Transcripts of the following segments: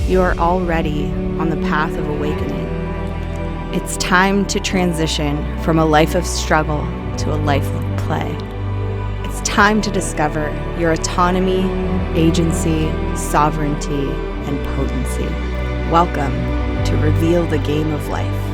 You are already on the path of awakening. It's time to transition from a life of struggle to a life of play. It's time to discover your autonomy, agency, sovereignty, and potency. Welcome to Reveal the Game of Life.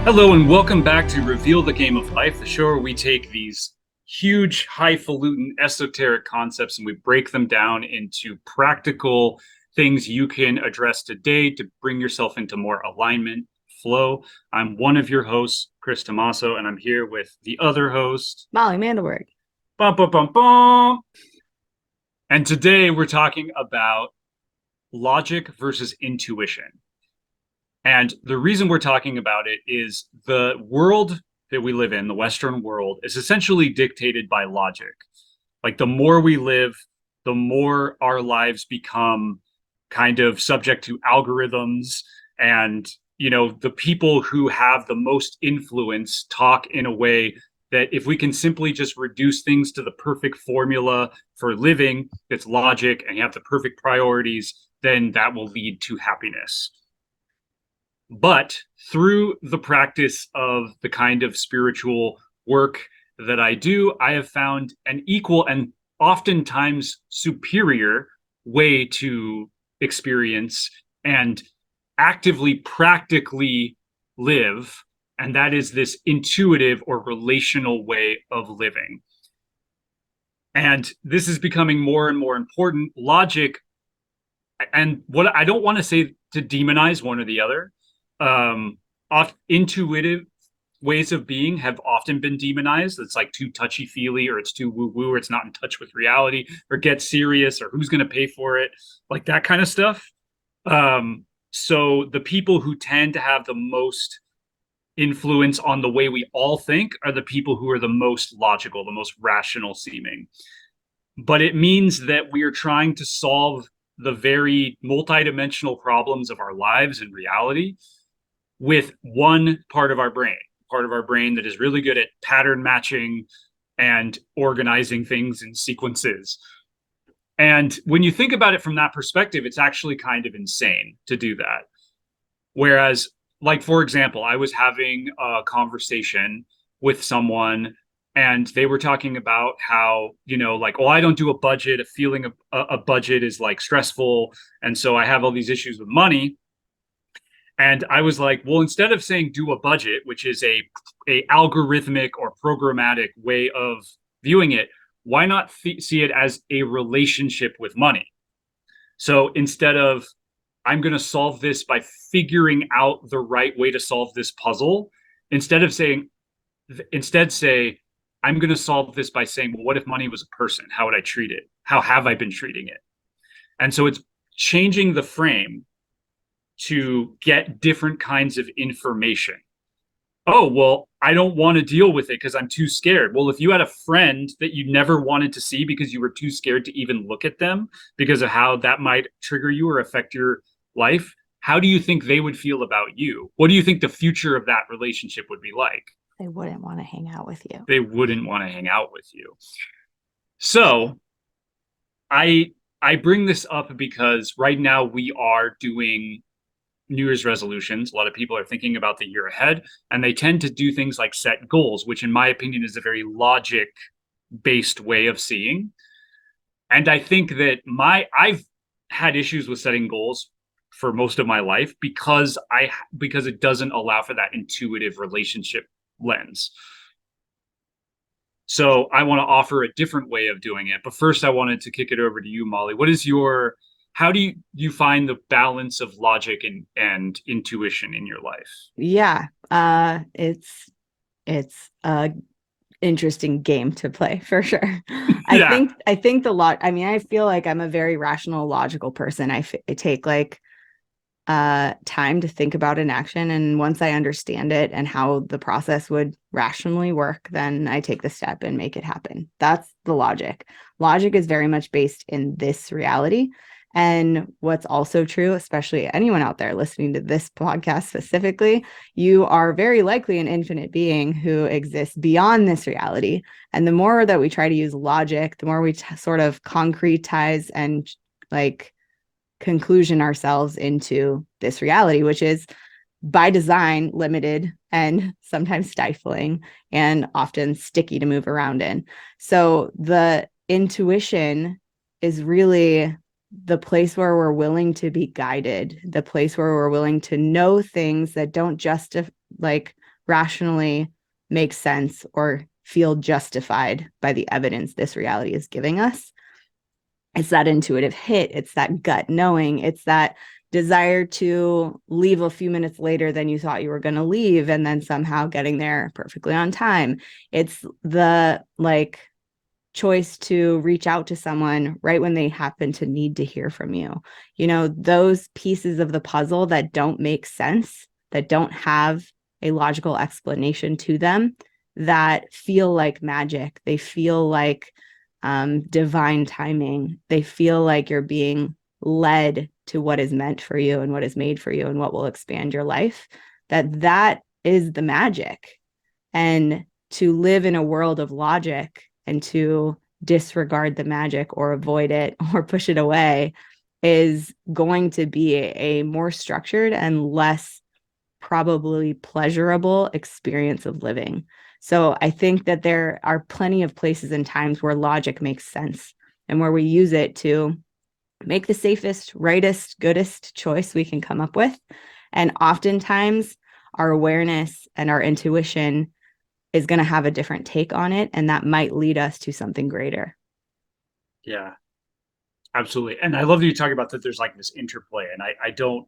Hello and welcome back to Reveal the Game of Life, the show where we take these huge, highfalutin, esoteric concepts and we break them down into practical things you can address today to bring yourself into more alignment, flow. I'm one of your hosts, Chris Tomaso, and I'm here with the other host, Molly Mandelberg. Bum, bum, bum, bum. And today we're talking about logic versus intuition. And the reason we're talking about it is the world that we live in, the Western world, is essentially dictated by logic. Like the more we live, the more our lives become kind of subject to algorithms. And, the people who have the most influence talk in a way that if we can simply just reduce things to the perfect formula for living, it's logic, and you have the perfect priorities, then that will lead to happiness. But through the practice of the kind of spiritual work that I do, I have found an equal and oftentimes superior way to experience and actively, practically live. And that is this intuitive or relational way of living. And this is becoming more and more important. Logic, and what I don't want to say to demonize one or the other. Intuitive ways of being have often been demonized. It's like too touchy-feely, or it's too woo-woo, or it's not in touch with reality, or get serious, or who's going to pay for it, like that kind of stuff. So the people who tend to have the most influence on the way we all think are the people who are the most logical, the most rational seeming. But it means that we are trying to solve the very multidimensional problems of our lives and reality with one part of our brain that is really good at pattern matching and organizing things in sequences. And when you think about it from that perspective, it's actually kind of insane to do that. Whereas, like, for example, I was having a conversation with someone and they were talking about how, I don't do a budget. A feeling of a budget is like stressful. And so I have all these issues with money. And I was like, well, instead of saying do a budget, which is a algorithmic or programmatic way of viewing it, why not see it as a relationship with money? So instead of, I'm going to solve this by figuring out the right way to solve this puzzle, instead say, I'm going to solve this by saying, well, what if money was a person? How would I treat it? How have I been treating it? And so it's changing the frame to get different kinds of information. Oh, well, I don't want to deal with it because I'm too scared. Well, if you had a friend that you never wanted to see because you were too scared to even look at them because of how that might trigger you or affect your life, how do you think they would feel about you? What do you think the future of that relationship would be like? They wouldn't want to hang out with you. They wouldn't want to hang out with you. So I bring this up because right now we are doing New Year's resolutions. A lot of people are thinking about the year ahead, and they tend to do things like set goals, which in my opinion is a very logic-based way of seeing. And I think that I've had issues with setting goals for most of my life because it doesn't allow for that intuitive relationship lens. So I want to offer a different way of doing it. But first I wanted to kick it over to you, Molly. How do you find the balance of logic and intuition in your life? Yeah, it's a interesting game to play for sure. I think I feel like I'm a very rational, logical person. I take time to think about an action, and once I understand it and how the process would rationally work, then I take the step and make it happen. That's the logic. Logic is very much based in this reality. And what's also true, especially anyone out there listening to this podcast specifically, you are very likely an infinite being who exists beyond this reality. And the more that we try to use logic, the more we sort of concretize and like conclusion ourselves into this reality, which is by design limited and sometimes stifling and often sticky to move around in. So the intuition is really the place where we're willing to be guided, the place where we're willing to know things that don't just like rationally make sense or feel justified by the evidence this reality is giving us. It's that intuitive hit, it's that gut knowing, it's that desire to leave a few minutes later than you thought you were going to leave and then somehow getting there perfectly on time. It's the like choice to reach out to someone right when they happen to need to hear from you. You know, those pieces of the puzzle that don't make sense, that don't have a logical explanation to them, that feel like magic. They feel like divine timing. They feel like you're being led to what is meant for you and what is made for you and what will expand your life. That is the magic. And to live in a world of logic and to disregard the magic or avoid it or push it away is going to be a more structured and less probably pleasurable experience of living. So I think that there are plenty of places and times where logic makes sense and where we use it to make the safest, rightest, goodest choice we can come up with. And oftentimes our awareness and our intuition is going to have a different take on it. And that might lead us to something greater. Yeah, absolutely. And I love that you talk about that there's like this interplay. And I don't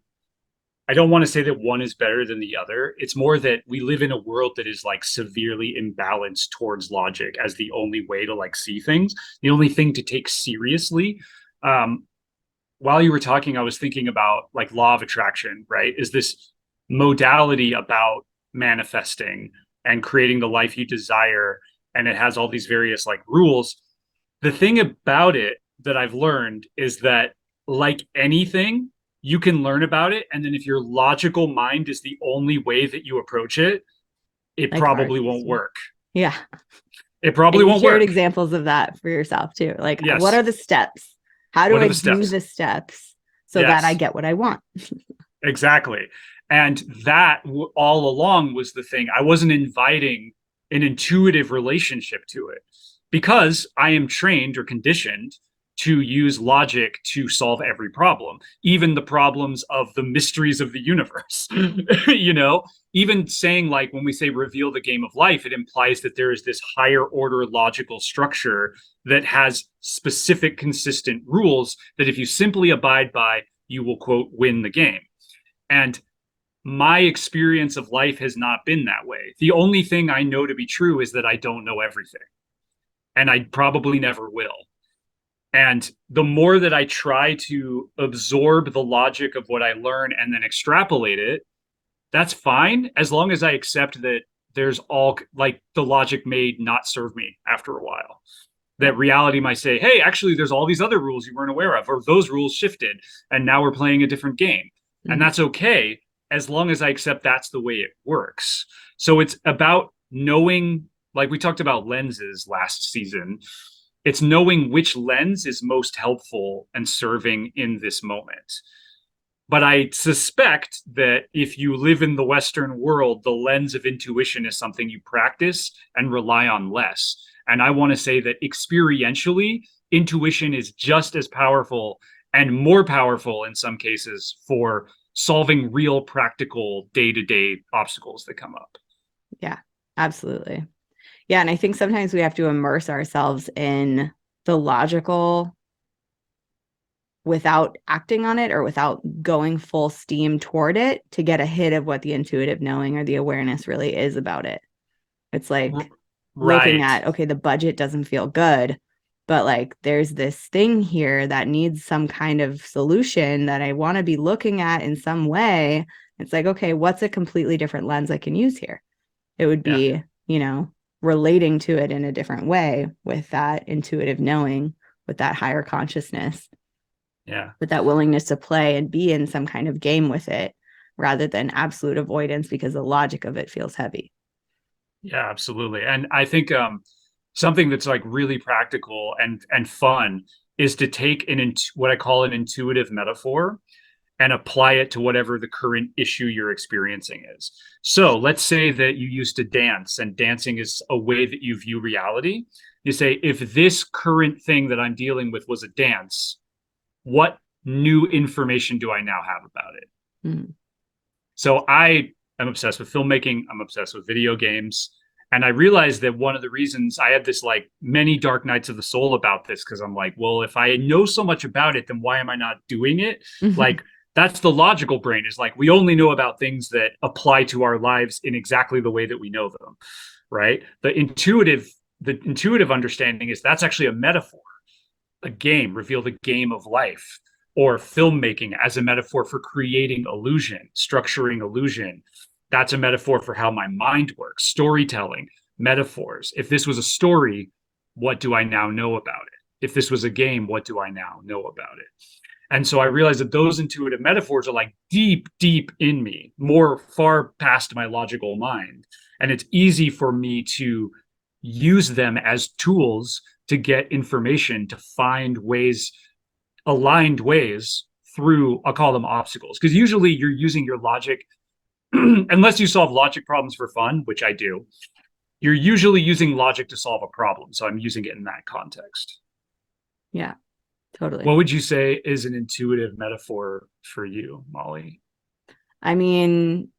want to say that one is better than the other. It's more that we live in a world that is like severely imbalanced towards logic as the only way to like see things, the only thing to take seriously. Um, while you were talking, I was thinking about like law of attraction, right? Is this modality about manifesting and creating the life you desire. And it has all these various like rules. The thing about it that I've learned is that, like anything, you can learn about it. And then if your logical mind is the only way that you approach it, it Like ours. probably won't work. Yeah. It And probably you won't shared work. examples of that for yourself too. Like, what Yes. are the steps? How do What are I the do steps? the steps so that I Yes. get what I want? Exactly. And that all along was the thing. I wasn't inviting an intuitive relationship to it because I am trained or conditioned to use logic to solve every problem, even the problems of the mysteries of the universe. You know, even saying like when we say reveal the game of life, it implies that there is this higher order logical structure that has specific, consistent rules that if you simply abide by, you will quote win the game. And my experience of life has not been that way. The only thing I know to be true is that I don't know everything, and I probably never will. And the more that I try to absorb the logic of what I learn and then extrapolate it, that's fine as long as I accept that there's all like the logic may not serve me after a while. Yeah. That reality might say, hey, actually, there's all these other rules you weren't aware of, or those rules shifted, and now we're playing a different game. And Mm-hmm. that's okay as long as I accept that's the way it works. So it's about knowing, like we talked about lenses last season, it's knowing which lens is most helpful and serving in this moment. But I suspect that if you live in the Western world, the lens of intuition is something you practice and rely on less. And I want to say that experientially, intuition is just as powerful and more powerful in some cases for solving real practical day to day obstacles that come up. Yeah, absolutely. Yeah. And I think sometimes we have to immerse ourselves in the logical without acting on it or without going full steam toward it to get a hit of what the intuitive knowing or the awareness really is about it. It's like looking Right. at, okay, the budget doesn't feel good, but like there's this thing here that needs some kind of solution that I want to be looking at in some way. It's like, okay, what's a completely different lens I can use here? It would Yeah. be, relating to it in a different way with that intuitive knowing, with that higher consciousness, Yeah. with that willingness to play and be in some kind of game with it rather than absolute avoidance because the logic of it feels heavy. Yeah, absolutely. And I think something that's like really practical and fun is to take what I call an intuitive metaphor and apply it to whatever the current issue you're experiencing is. So let's say that you used to dance, and dancing is a way that you view reality. You say, if this current thing that I'm dealing with was a dance, what new information do I now have about it? Mm. So I am obsessed with filmmaking. I'm obsessed with video games. And I realized that one of the reasons I had this like many dark nights of the soul about this, because I'm like, well, if I know so much about it, then why am I not doing it? Like, that's the logical brain, is like, we only know about things that apply to our lives in exactly the way that we know them, right? The intuitive understanding is that's actually a metaphor. A game, reveal the game of life, or filmmaking as a metaphor for creating illusion, structuring illusion. That's a metaphor for how my mind works. Storytelling, metaphors. If this was a story, what do I now know about it? If this was a game, what do I now know about it? And so I realized that those intuitive metaphors are like deep, deep in me, more far past my logical mind. And it's easy for me to use them as tools to get information, to find ways, aligned ways through, I'll call them obstacles. Because usually you're using your logic, unless you solve logic problems for fun, which I do, you're usually using logic to solve a problem. So I'm using it in that context. Yeah, totally. What would you say is an intuitive metaphor for you, Molly? I mean,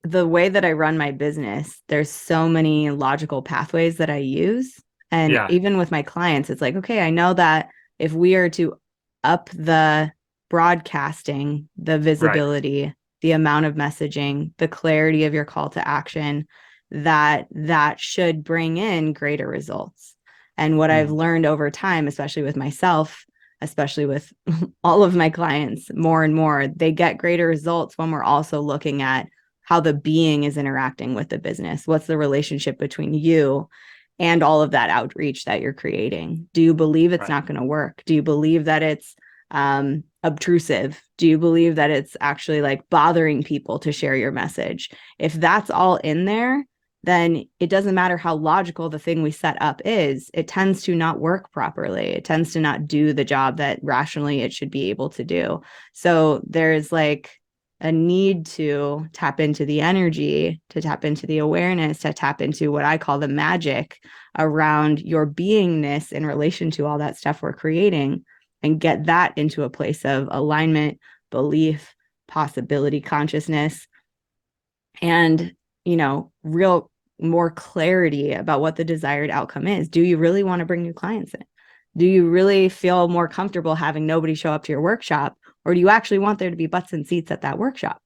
the way that I run my business, there's so many logical pathways that I use. And Yeah, even with my clients, it's like, okay, I know that if we are to up the broadcasting, the right. visibility, the amount of messaging, the clarity of your call to action, that should bring in greater results. And what I've Mm, learned over time, especially with myself, especially with all of my clients, more and more, they get greater results when we're also looking at how the being is interacting with the business. What's the relationship between you and all of that outreach that you're creating? Do you believe it's right. not going to work? Do you believe that it's obtrusive? Do you believe that it's actually like bothering people to share your message? If that's all in there, then it doesn't matter how logical the thing we set up is, it tends to not work properly. It tends to not do the job that rationally it should be able to do. So there's like a need to tap into the energy, to tap into the awareness, to tap into what I call the magic around your beingness in relation to all that stuff we're creating, and get that into a place of alignment, belief, possibility, consciousness, and, real more clarity about what the desired outcome is. Do you really want to bring new clients in? Do you really feel more comfortable having nobody show up to your workshop? Or do you actually want there to be butts and seats at that workshop?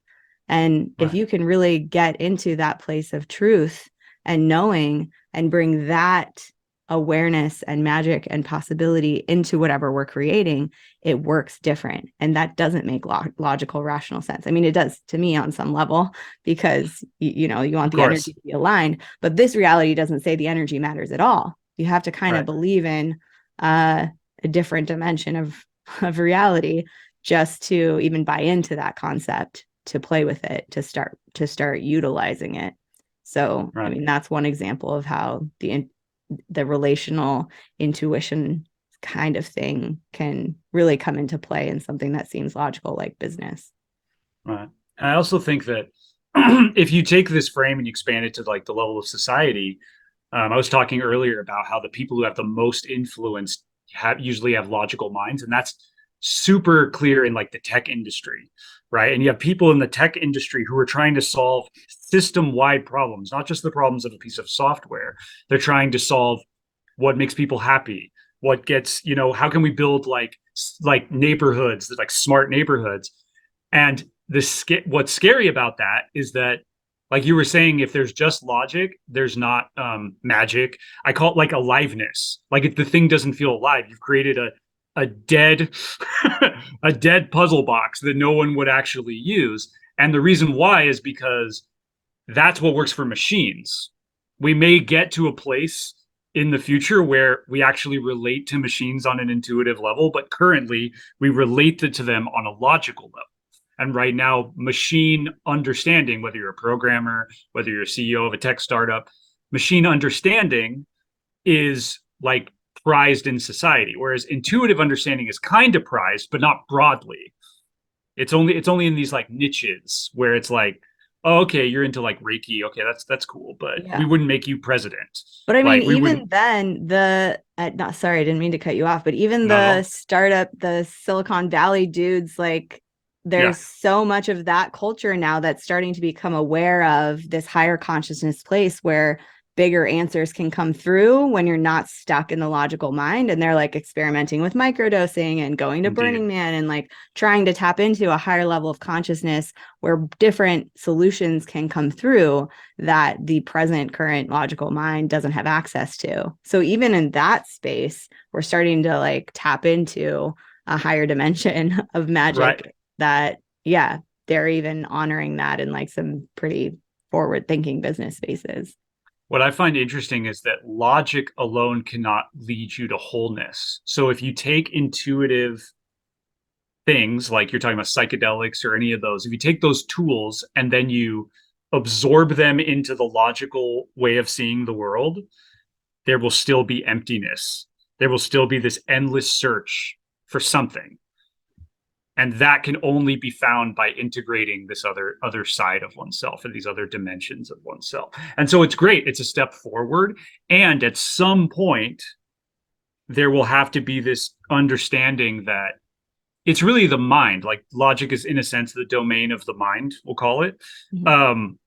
And if Right. you can really get into that place of truth and knowing, and bring that awareness and magic and possibility into whatever we're creating, it works different. And that doesn't make logical, rational sense. I mean, it does to me on some level, because you want Of the course. energy to be aligned, but this reality doesn't say the energy matters at all. You have to kind of Right. believe in a different dimension of reality just to even buy into that concept, to play with it, to start utilizing it. So, I Right. mean, that's one example of how the relational intuition kind of thing can really come into play in something that seems logical, like business. Right. And I also think that if you take this frame and you expand it to like the level of society, I was talking earlier about how the people who have the most influence usually have logical minds, and that's super clear in like the tech industry, right? And you have people in the tech industry who are trying to solve system-wide problems, not just the problems of a piece of software. They're trying to solve what makes people happy, what gets, how can we build like neighborhoods, like smart neighborhoods. And what's scary about that is that, like you were saying, if there's just logic, there's not magic. I call it like aliveness. Like if the thing doesn't feel alive, you've created a dead a dead puzzle box that no one would actually use. And the reason why is because that's what works for machines. We may get to a place in the future where we actually relate to machines on an intuitive level, but currently we relate to them on a logical level. And right now, machine understanding, whether you're a programmer, whether you're a CEO of a tech startup, machine understanding is like prized in society, whereas intuitive understanding is kind of prized, but not broadly. It's only in these like niches where it's like, oh, okay, you're into like Reiki. Okay, that's cool, but we Yeah. wouldn't make you president. But I mean, Like we even wouldn't. then, not sorry, I didn't mean to cut you off, but even Not at the all. startup, the Silicon Valley dudes, like, Yeah, there's so much of that culture now that's starting to become aware of this higher consciousness place where bigger answers can come through when you're not stuck in the logical mind. And they're like experimenting with microdosing and going to Burning indeed. Man and like trying to tap into a higher level of consciousness where different solutions can come through that the present current logical mind doesn't have access to. So even in that space, we're starting to like tap into a higher dimension of Right. magic that, yeah, they're even honoring that in like some pretty forward thinking business spaces. What I find interesting is that logic alone cannot lead you to wholeness. So if you take intuitive things like you're talking about psychedelics or any of those, if you take those tools and then you absorb them into the logical way of seeing the world, there will still be emptiness. There will still be this endless search for something. And that can only be found by integrating this other side of oneself and these other dimensions of oneself. And so it's great. It's a step forward. And at some point, there will have to be this understanding that it's really the mind. Like logic is, in a sense, the domain of the mind, we'll call it. Mhm. Um,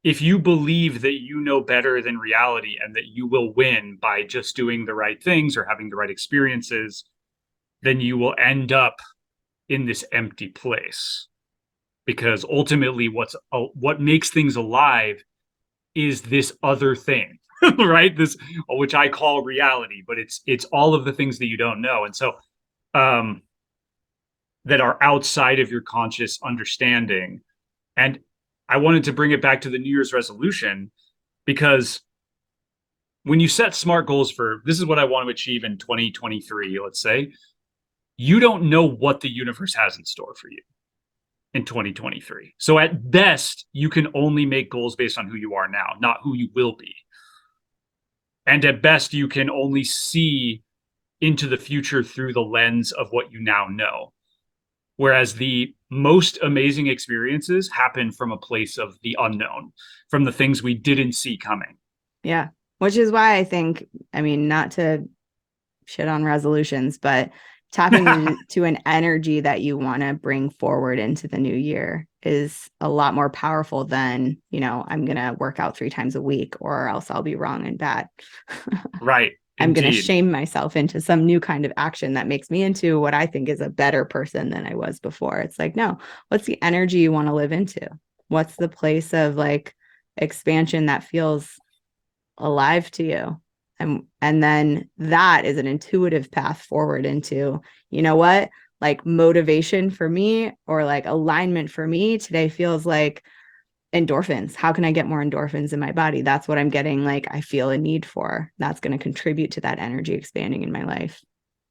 if you believe that you know better than reality and that you will win by just doing the right things or having the right experiences, then you will end up in this empty place. Because ultimately, what makes things alive is this other thing, right? This, which I call reality, but it's all of the things that you don't know, and so um, that are outside of your conscious understanding. And I wanted to bring it back to the New Year's resolution because when you set smart goals for this is what I want to achieve in 2023, let's say, you don't know what the universe has in store for you in 2023. So at best, you can only make goals based on who you are now, not who you will be. And at best, you can only see into the future through the lens of what you now know. Whereas the most amazing experiences happen from a place of the unknown, from the things we didn't see coming. Yeah. Which is why I think, I mean, not to shit on resolutions, but tapping into an energy that you want to bring forward into the new year is a lot more powerful than, I'm going to work out 3 times a week or else I'll be wrong and bad. Right. I'm going to Indeed. shame myself into some new kind of action that makes me into what I think is a better person than I was before. It's like, no, what's the energy you want to live into? What's the place of like expansion that feels alive to you? And then that is an intuitive path forward into, you know what? Like motivation for me or like alignment for me today feels like endorphins. How can I get more endorphins in my body? That's what I'm getting. Like I feel a need for. That's going to contribute to that energy expanding in my life.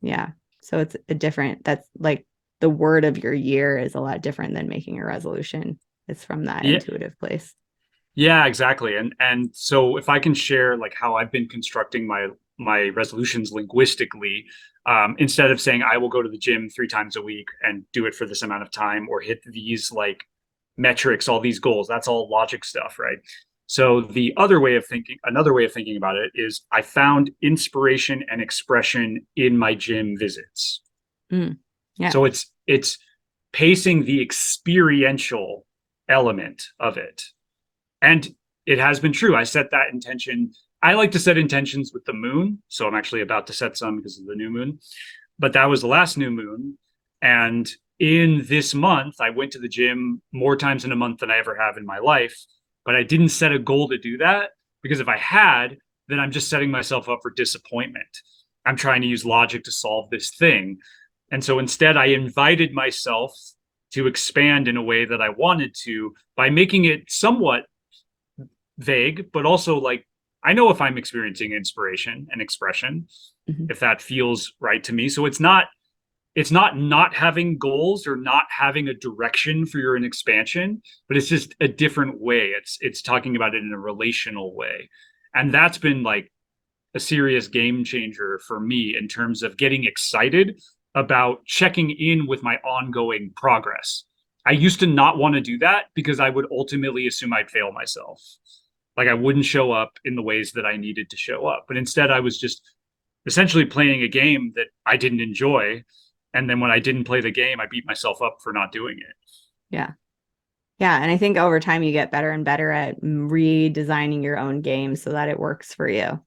Yeah. So it's a different, that's like the word of your year is a lot different than making a resolution. It's from that Yeah. intuitive place. Yeah, exactly. And so if I can share like how I've been constructing my resolutions linguistically, instead of saying I will go to the gym 3 times a week and do it for this amount of time or hit these like metrics, all these goals, that's all logic stuff, right? So another way of thinking about it is I found inspiration and expression in my gym visits. Mm, yeah. So it's pacing the experiential element of it. And it has been true. I set that intention. I like to set intentions with the moon. So I'm actually about to set some because of the new moon. But that was the last new moon. And in this month, I went to the gym more times in a month than I ever have in my life. But I didn't set a goal to do that because if I had, then I'm just setting myself up for disappointment. I'm trying to use logic to solve this thing. And so instead, I invited myself to expand in a way that I wanted to by making it somewhat vague, but also like I know if I'm experiencing inspiration and expression, Mhm. if that feels right to me. So it's not having goals or not having a direction for your expansion, but it's just a different way. It's talking about it in a relational way. And that's been like a serious game changer for me in terms of getting excited about checking in with my ongoing progress. I used to not want to do that because I would ultimately assume I'd fail myself. Like I wouldn't show up in the ways that I needed to show up. But instead, I was just essentially playing a game that I didn't enjoy. And then when I didn't play the game, I beat myself up for not doing it. Yeah. Yeah. And I think over time you get better and better at redesigning your own game so that it works for you.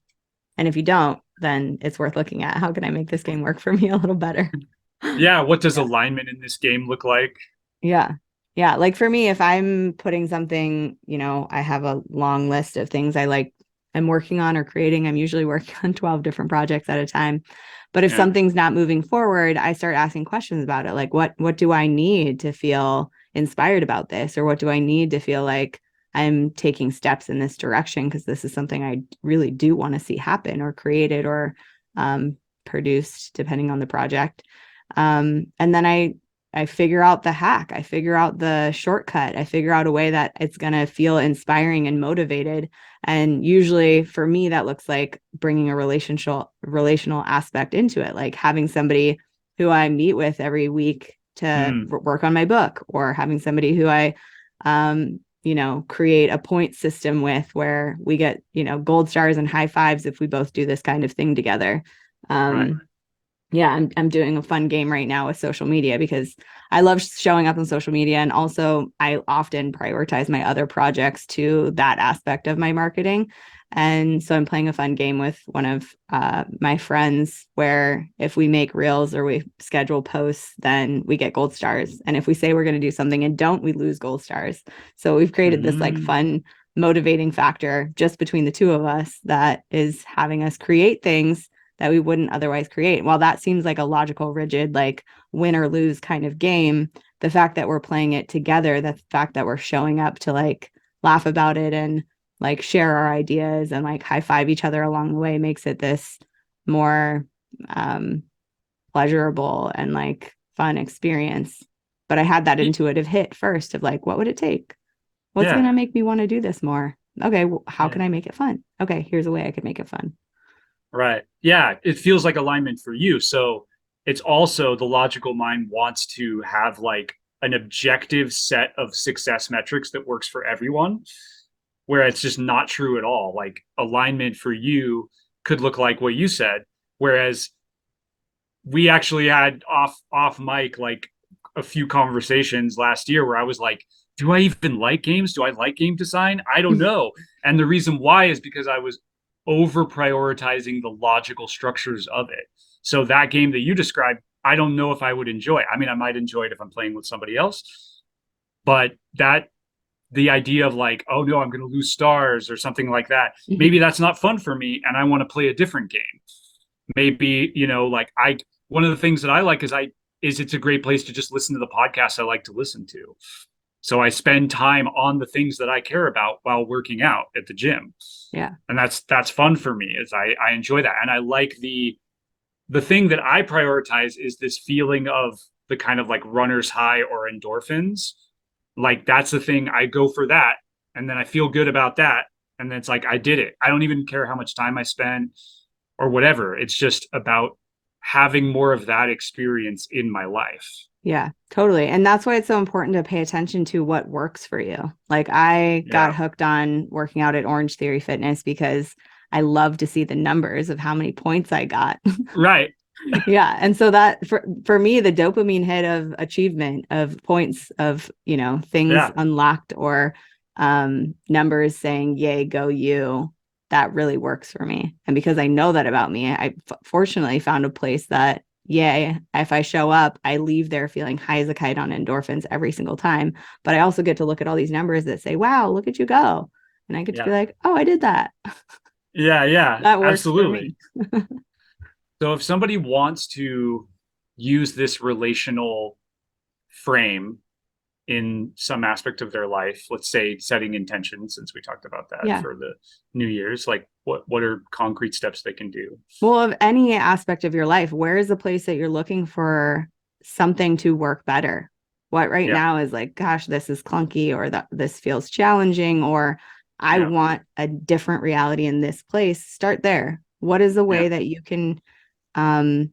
And if you don't, then it's worth looking at how can I make this game work for me a little better? Yeah. What does Yeah. alignment in this game look like? Yeah. Yeah. Like for me, if I'm putting something, I have a long list of things I'm working on or creating. I'm usually working on 12 different projects at a time. But if Yeah. something's not moving forward, I start asking questions about it. Like what do I need to feel inspired about this? Or what do I need to feel like I'm taking steps in this direction? Because this is something I really do want to see happen or created or produced, depending on the project. And then I figure out the hack. I figure out the shortcut. I figure out a way that it's going to feel inspiring and motivated. And usually for me, that looks like bringing a relational aspect into it, like having somebody who I meet with every week to work on my book, or having somebody who I, create a point system with where we get, gold stars and high fives if we both do this kind of thing together. Right. Yeah, I'm doing a fun game right now with social media because I love showing up on social media, and also I often prioritize my other projects to that aspect of my marketing. And so I'm playing a fun game with one of my friends where if we make reels or we schedule posts, then we get gold stars. And if we say we're going to do something and don't, we lose gold stars. So we've created this like Mm. fun motivating factor just between the two of us that is having us create things that we wouldn't otherwise create. While that seems like a logical, rigid, like win or lose kind of game, the fact that we're playing it together, the fact that we're showing up to like laugh about it and like share our ideas and like high five each other along the way makes it this more um, pleasurable and like fun experience. But I had that intuitive hit first of like, what would it take? What's going Yeah. to make me want to do this more? Okay, well, how Yeah. can I make it fun? Okay, here's a way I could make it fun. Right. Yeah. It feels like alignment for you. So it's also the logical mind wants to have like an objective set of success metrics that works for everyone, where it's just not true at all. Like alignment for you could look like what you said, whereas we actually had off mic like a few conversations last year where I was like, do I even like games? Do I like game design? I don't know. And the reason why is because I was over prioritizing the logical structures of it. So that game that you described, I don't know if I would enjoy. I mean, I might enjoy it if I'm playing with somebody else, but that the idea of like, oh no, I'm going to lose stars or something like that. Maybe that's not fun for me, and I want to play a different game. Maybe like one of the things that I like is it's a great place to just listen to the podcasts I like to listen to. So I spend time on the things that I care about while working out at the gym. Yeah. And that's fun for me. Is I enjoy that. And I like the thing that I prioritize is this feeling of the kind of like runner's high or endorphins. Like that's the thing, I go for that, and then I feel good about that, and then it's like I did it. I don't even care how much time I spend or whatever. It's just about having more of that experience in my life. Yeah, totally. And that's why it's so important to pay attention to what works for you. Like I got Yeah. hooked on working out at Orange Theory Fitness because I love to see the numbers of how many points I got. Right. Yeah. And so that for me, the dopamine hit of achievement of points of, things Yeah. unlocked or numbers saying, yay, go you, that really works for me. And because I know that about me, I fortunately found a place that, yay, if I show up, I leave there feeling high as a kite on endorphins every single time. But I also get to look at all these numbers that say, wow, look at you go. And I get to be Yeah. like, oh, I did that. Yeah. Yeah. That works for Absolutely. me. So if somebody wants to use this relational frame in some aspect of their life, let's say setting intentions, since we talked about that Yeah. for the New Year's, like what are concrete steps they can do? Well, of any aspect of your life, where is the place that you're looking for something to work better? What right Yeah. now is like, gosh, this is clunky, or that this feels challenging, or I Yeah. want a different reality in this place. Start there. What is the Yeah. way that you can um,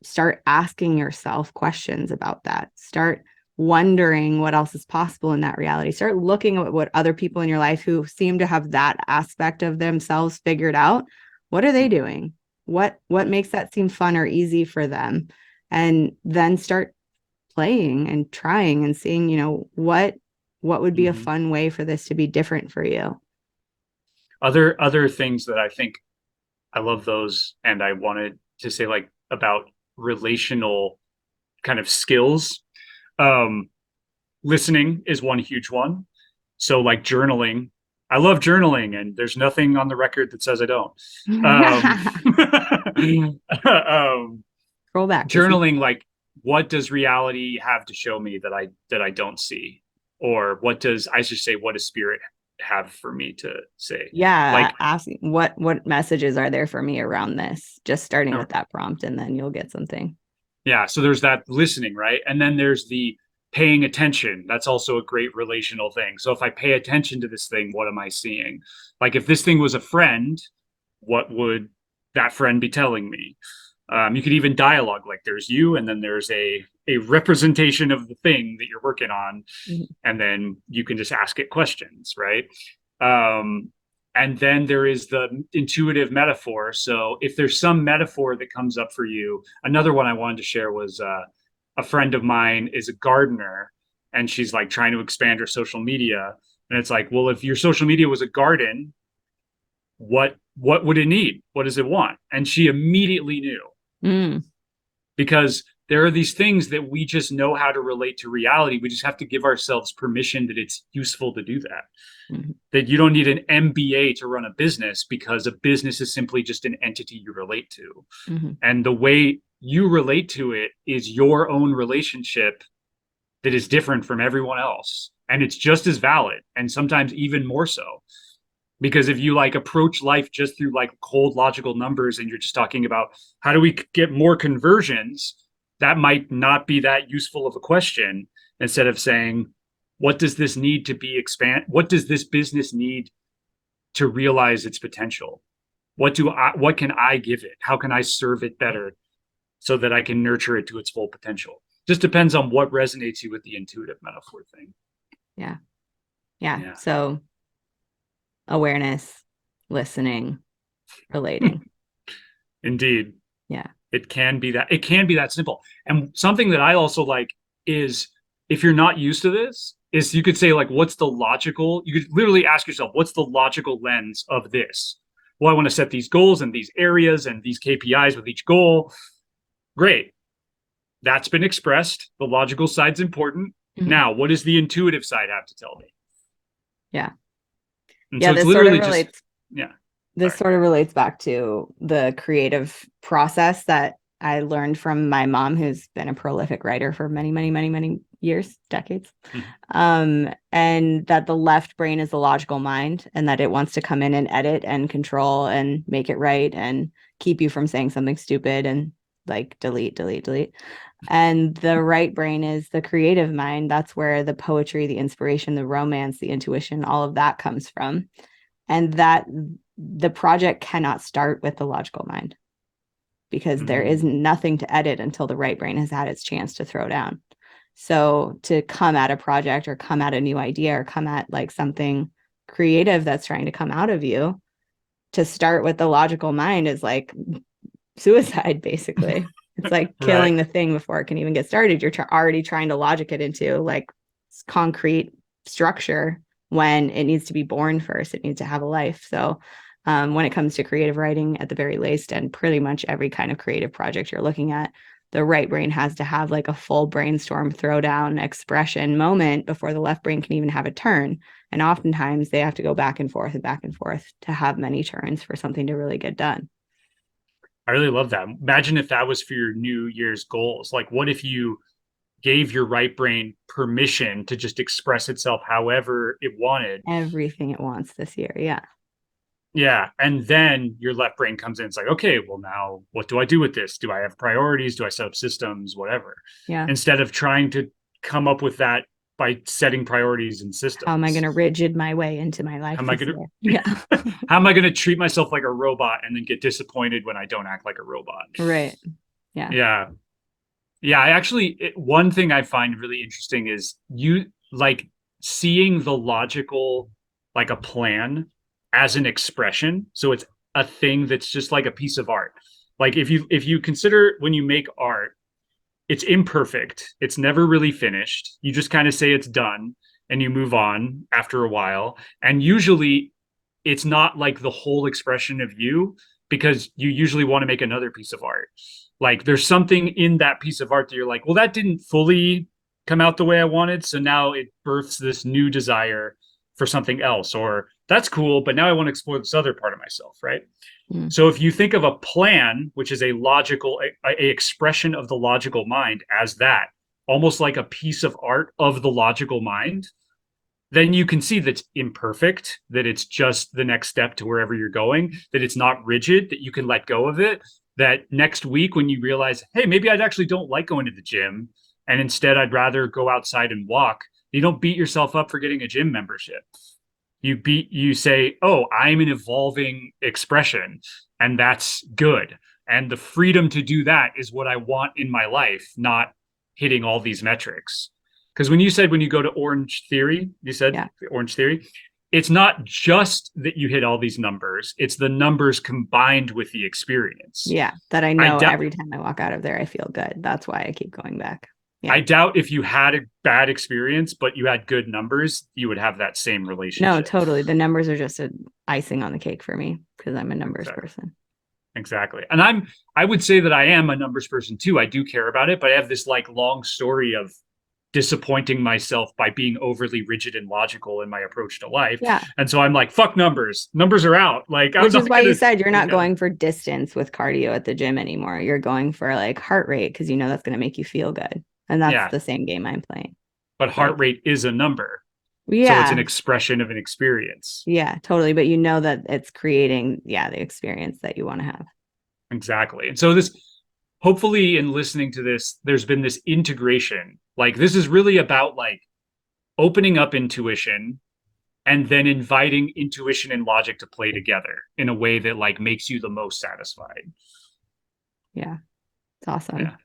start asking yourself questions about that? Start wondering what else is possible in that reality. Start looking at what other people in your life who seem to have that aspect of themselves figured out. What are they Mhm. doing? What makes that seem fun or easy for them? And then start playing and trying and seeing, what would be a Mhm. fun way for this to be different for you. Other things that I think I love those, and I wanted to say like about relational kind of skills. Um, Listening is one huge one. So like journaling, I love journaling, and there's nothing on the record that says I don't. Um, um, Scroll back to see. Journaling, like, what does reality have to show me that I don't see, or what does I should say, what does spirit have for me to say? Yeah, Like, asking what messages are there for me around this? Just starting with that prompt and then you'll get something. yeah, so there's that listening, right? And then there's the paying attention. That's also a great relational thing. So if I pay attention to this thing, what am I seeing? Like if this thing was a friend, what would that friend be telling me? You could even dialogue, like there's you, and then there's a representation of the thing that you're working on, Mhm. and then you can just ask it questions, right? Um, and then there is the intuitive metaphor. So if there's some metaphor that comes up for you, another one I wanted to share was a friend of mine is a gardener, and she's like trying to expand her social media. And it's like, well, if your social media was a garden, what would it need? What does it want? And she immediately knew, Mm, because there are these things that we just know how to relate to reality. We just have to give ourselves permission that it's useful to do that. mhm, That you don't need an MBA to run a business, because a business is simply just an entity you relate to. mhm, And the way you relate to it is your own relationship that is different from everyone else. And it's just as valid, and sometimes even more so. Because if you like approach life just through like cold logical numbers, and you're just talking about how do we get more conversions, that might not be that useful of a question. Instead of saying, what does this need to be expand? What does this business need to realize its potential? What can I give it? How can I serve it better so that I can nurture it to its full potential? Just depends on what resonates you with the intuitive metaphor thing. yeah. Yeah. Yeah. So awareness, listening, relating. Indeed. Yeah. It can be that simple. And something that I also like is, if you're not used to this, is you could say like, what's the logical, you could literally ask yourself, what's the logical lens of this? Well, I want to set these goals and these areas and these KPIs with each goal. Great. That's been expressed. The logical side's important. Mhm. Now, what does the intuitive side have to tell me? Yeah. And Yeah. so it's literally just, yeah. This Sorry. sort of relates back to the creative process that I learned from my mom, who's been a prolific writer for many, many, many, many years, decades. Mhm. And that the left brain is the logical mind, and that it wants to come in and edit and control and make it right and keep you from saying something stupid and like delete, delete, delete. And the right brain is the creative mind. That's where the poetry, the inspiration, the romance, the intuition, all of that comes from. And that the project cannot start with the logical mind because there is Mm. nothing to edit until the right brain has had its chance to throw down. So to come at a project or come at a new idea or come at like something creative that's trying to come out of you, to start with the logical mind is like suicide, basically. It's like Right. killing the thing before it can even get started. You're already trying to logic it into like concrete structure when it needs to be born first. It needs to have a life. So, when it comes to creative writing, at the very least, and pretty much every kind of creative project you're looking at, the right brain has to have like a full brainstorm, throwdown, expression moment before the left brain can even have a turn. And oftentimes they have to go back and forth to have many turns for something to really get done. I really love that. Imagine if that was for your New Year's goals. Like, what if you gave your right brain permission to just express itself however it wanted? Everything it wants this year. Yeah. Yeah. And then your left brain comes in. It's like, okay, well, now what do I do with this? Do I have priorities? Do I set up systems? Whatever. Yeah. Instead of trying to come up with that by setting priorities and How am I going systems. to rigid my way into my How life am I this going year? to Yeah. how am I going to treat myself like a robot and then get disappointed when I don't act like a robot? Right. Yeah. Yeah. Yeah, I actually one thing I find really interesting is you like seeing the logical like a plan as an expression. So it's a thing that's just like a piece of art. Like if you consider when you make art, it's imperfect. It's never really finished. You just kind of say it's done and you move on after a while. And usually it's not like the whole expression of you because you usually want to make another piece of art. Like there's something in that piece of art that you're like, well, that didn't fully come out the way I wanted. So now it births this new desire for something else. Or that's cool, but now I want to explore this other part of myself, right? Mm. So if you think of a plan, which is a logical, a expression of the logical mind as that, almost like a piece of art of the logical mind, then you can see that's imperfect, that it's just the next step to wherever you're going, that it's not rigid, that you can let go of it. That next week, when you realize, hey, maybe I actually don't like going to the gym, and instead I'd rather go outside and walk, you don't beat yourself up for getting a gym membership. You say, oh, I'm an evolving expression, and that's good. And the freedom to do that is what I want in my life, not hitting all these metrics. Because when you said when you go to Orange Theory, you said Yeah. Orange Theory, it's not just that you hit all these numbers, it's the numbers combined with the experience. Yeah. That I I know doubt every time I walk out of there, I feel good. That's why I keep going back. Yeah. I doubt if you had a bad experience, but you had good numbers, you would have that same No, relationship. totally. The numbers are just a icing on the cake for me because I'm a numbers Exactly. person. Exactly. And I would say that I am a numbers person too. I do care about it, but I have this like long story of disappointing myself by being overly rigid and logical in my approach to life. Yeah. And so I'm like, fuck numbers. Numbers are out. Like I'm Which is not why you gonna said you're not look at it. going for distance with cardio at the gym anymore. You're going for like heart rate because you know that's going to make you feel good. And that's Yeah. the same game I'm playing. But It's heart like, rate is a number. So it's an yeah, expression of an experience. yeah, totally. But you know that it's creating, yeah, the experience that you want to have. Exactly. And so this hopefully in listening to this, there's been this integration. Like this is really about like opening up intuition and then inviting intuition and logic to play together in a way that like makes you the most satisfied. Yeah, it's awesome. Yeah.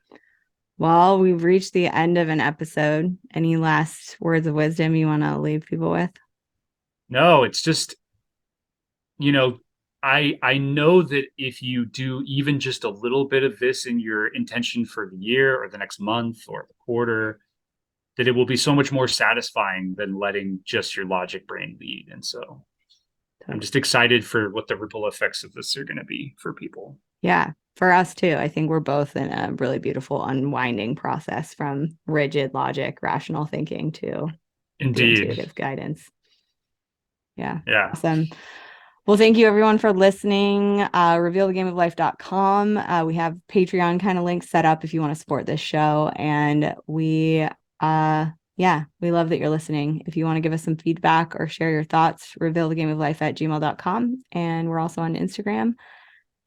Well, we've reached the end of an episode. Any last words of wisdom you want to leave people with? No, it's just, you know, I know that if you do even just a little bit of this in your intention for the year or the next month or the quarter, that it will be so much more satisfying than letting just your logic brain lead. And so I'm Totally. just excited for what the ripple effects of this are going to be for people. Yeah, for us too. I think we're both in a really beautiful unwinding process from rigid logic, rational thinking to the Indeed. intuitive guidance. Yeah, Yeah. awesome. Well, thank you everyone for listening. Revealthegameoflife.com. We have Patreon kind of links set up if you want to support this show. And yeah, we love that you're listening. If you want to give us some feedback or share your thoughts, revealthegameoflife@gmail.com. And we're also on Instagram.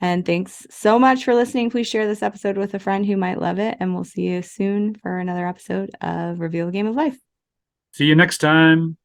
And thanks so much for listening. Please share this episode with a friend who might love it. And we'll see you soon for another episode of Reveal the Game of Life. See you next time.